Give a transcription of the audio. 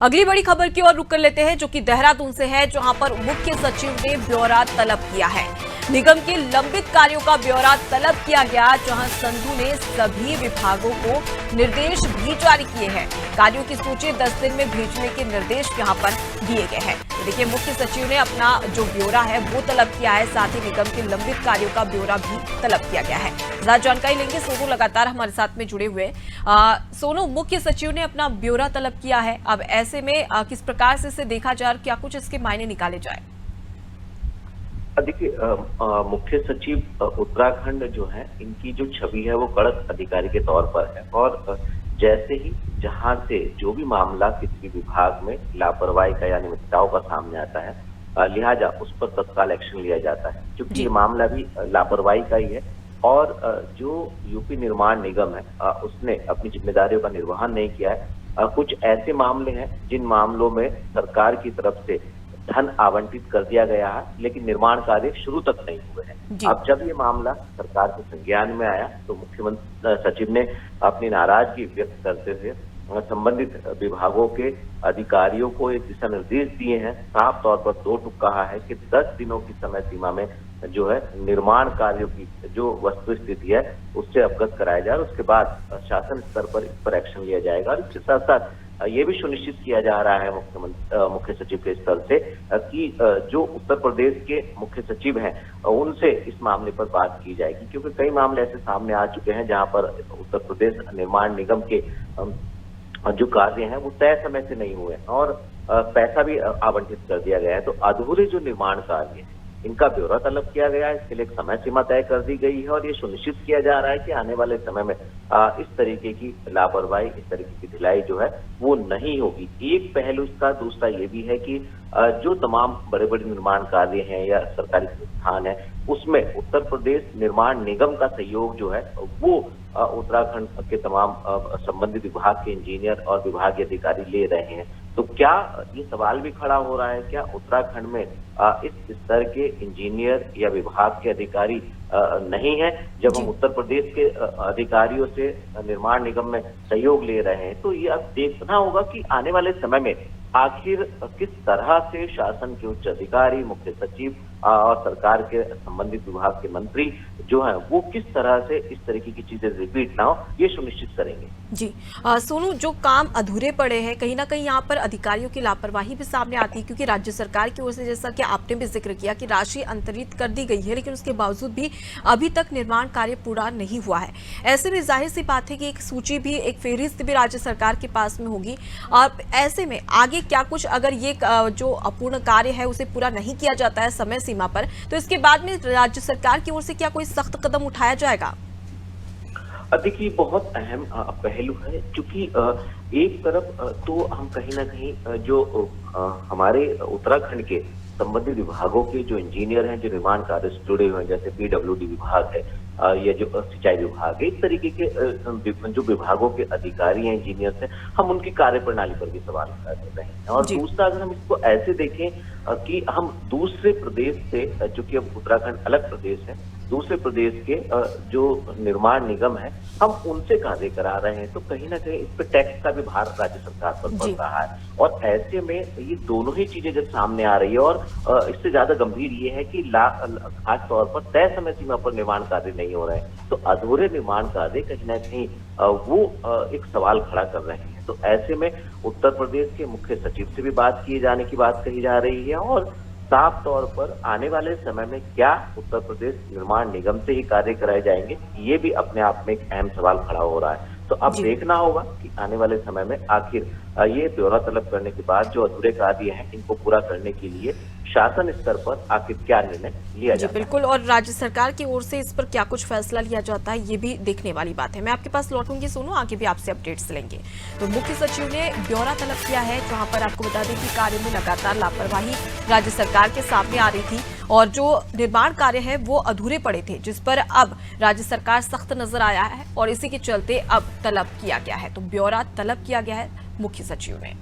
अगली बड़ी खबर की ओर रुक कर लेते हैं, जो कि देहरादून से है, जहां पर मुख्य सचिव ने ब्यौरा तलब किया है। निगम के लंबित कार्यों का ब्यौरा तलब किया गया, जहां संधू ने सभी विभागों को निर्देश भी जारी किए हैं। कार्यों की सूची 10 दिन में भेजने के निर्देश यहां पर दिए गए हैं। तो देखिए, मुख्य सचिव ने अपना जो ब्यौरा है वो तलब किया है, साथ ही निगम के लंबित कार्यों का ब्यौरा भी तलब किया गया है। ज्यादा जानकारी लेंगे, सोनू लगातार हमारे साथ में जुड़े हुए। सोनू, मुख्य सचिव ने अपना ब्यौरा तलब किया है, अब ऐसे में किस प्रकार से इसे देखा जाए, क्या कुछ इसके मायने निकाले जाए? देखिए, मुख्य सचिव उत्तराखंड जो है, इनकी जो छवि है वो कड़क अधिकारी के तौर पर है और जैसे ही जहां से जो भी मामला किसी भी विभाग में लापरवाही का या अनियमितताओं का सामने आता है, लिहाजा उस पर तत्काल एक्शन लिया जाता है, क्योंकि ये मामला भी लापरवाही का ही है। और जो यूपी निर्माण निगम है, उसने अपनी जिम्मेदारियों का निर्वहन नहीं किया है। कुछ ऐसे मामले हैं जिन मामलों में सरकार की तरफ से धन आवंटित कर दिया गया है, लेकिन निर्माण कार्य शुरू तक नहीं हुए हैं। अब जब ये मामला सरकार के संज्ञान में आया तो मुख्यमंत्री सचिव ने अपनी नाराजगी व्यक्त करते हुए संबंधित विभागों के अधिकारियों को एक दिशा निर्देश दिए हैं। साफ तौर पर दो टूक कहा है कि 10 दिनों की समय सीमा में जो है निर्माण कार्यों की जो वस्तु स्थिति है उससे अवगत कराया जाए, उसके बाद शासन स्तर पर इस पर एक्शन लिया जाएगा। और इसके साथ साथ ये भी सुनिश्चित किया जा रहा है मुख्य सचिव के स्तर से कि जो उत्तर प्रदेश के मुख्य सचिव हैं उनसे इस मामले पर बात की जाएगी, क्योंकि कई मामले ऐसे सामने आ चुके हैं जहां पर उत्तर प्रदेश निर्माण निगम के जो कार्य हैं वो तय समय से नहीं हुए और पैसा भी आवंटित कर दिया गया है। तो अधूरे जो निर्माण कार्य हैं इनका ब्यौरा तलब किया गया है, इसके लिए एक समय सीमा तय कर दी गई है और ये सुनिश्चित किया जा रहा है कि आने वाले समय में इस तरीके की लापरवाही, इस तरीके की ढिलाई जो है वो नहीं होगी। एक पहलू इसका दूसरा ये भी है कि जो तमाम बड़े बड़े निर्माण कार्य हैं या सरकारी संस्थान है उसमें उत्तर प्रदेश निर्माण निगम का सहयोग जो है वो उत्तराखंड के तमाम संबंधित विभाग के इंजीनियर और विभागीय अधिकारी ले रहे हैं। तो क्या ये सवाल भी खड़ा हो रहा है, क्या उत्तराखंड में इस स्तर के इंजीनियर या विभाग के अधिकारी नहीं है? जब हम उत्तर प्रदेश के अधिकारियों से निर्माण निगम में सहयोग ले रहे हैं तो ये अब देखना होगा कि आने वाले समय में आखिर किस तरह से शासन के उच्च अधिकारी, मुख्य सचिव और सरकार के संबंधित विभाग के मंत्री जो हैं वो किस तरह से इस तरीके की चीजें रिपीट ना हो, ये सुनिश्चित करेंगे। जी सोनू, जो काम अधूरे पड़े हैं, कहीं ना कहीं यहाँ पर अधिकारियों की लापरवाही भी सामने आती है, क्योंकि राज्य सरकार की ओर से, जैसा कि आपने भी जिक्र किया, कि राशि अंतरित कर दी गई है, लेकिन उसके बावजूद भी अभी तक निर्माण कार्य पूरा नहीं हुआ है। ऐसे में जाहिर सी बात है कि एक सूची भी, एक फेहरिस्त भी राज्य सरकार के पास में होगी। और ऐसे में आगे क्या कुछ, अगर ये जो अपूर्ण कार्य है उसे पूरा नहीं किया जाता है समय सीमा पर, तो इसके बाद में राज्य सरकार की ओर से क्या कोई सख्त कदम उठाया जाएगा? देखिए, बहुत अहम पहलू है, क्योंकि एक तरफ तो हम कहीं ना कहीं जो हमारे उत्तराखंड के संबंधित विभागों के जो इंजीनियर हैं, जो निर्माण कार्य से जुड़े हुए हैं, जैसे पीडब्ल्यूडी विभाग है या जो सिंचाई विभाग है, इस तरीके के जो विभागों के अधिकारी हैं, इंजीनियर्स हैं, हम उनकी कार्यप्रणाली पर भी सवाल कर रहे हैं। और दूसरा, अगर हम इसको ऐसे देखें कि हम दूसरे प्रदेश से, जो कि अब उत्तराखंड अलग प्रदेश है, दूसरे प्रदेश के जो निर्माण निगम है हम उनसे कार्य करा रहे हैं, तो कहीं ना कहीं इस पर टैक्स का भी भार राज्य सरकार पर पड़ रहा है। और ऐसे में ये दोनों ही चीजें जब सामने आ रही है, और इससे ज्यादा गंभीर ये है कि खास तौर पर तय समय सीमा पर निर्माण कार्य नहीं हो रहे हैं, तो अधूरे निर्माण कार्य कहीं ना कहीं वो एक सवाल खड़ा कर रहे हैं। तो ऐसे में उत्तर प्रदेश के मुख्य सचिव से भी बात किए जाने की बात कही जा रही है और साफ तौर पर आने वाले समय में क्या उत्तर प्रदेश निर्माण निगम से ही कार्य कराए जाएंगे, ये भी अपने आप में एक अहम सवाल खड़ा हो रहा है। तो अब देखना होगा कि आने वाले समय में आखिर ये ब्यौरा तलब करने के बाद जो अधूरे कार्य हैं इनको पूरा करने के लिए शासन स्तर पर आखिर क्या निर्णय लिया जाता है। बिल्कुल, और राज्य सरकार की ओर से इस पर क्या कुछ फैसला लिया जाता है, ये भी देखने वाली बात है। मैं आपके पास लौटूंगी सोनू, आगे भी आपसे अपडेट्स लेंगे। तो मुख्य सचिव ने ब्यौरा तलब किया है, जहां पर आपको बता दें कि कार्य में लगातार लापरवाही राज्य सरकार के सामने आ रही थी और जो निर्माण कार्य है वो अधूरे पड़े थे, जिस पर अब राज्य सरकार सख्त नजर आया है और इसी के चलते अब तलब किया गया है। तो ब्यौरा तलब किया गया है मुख्य सचिव ने।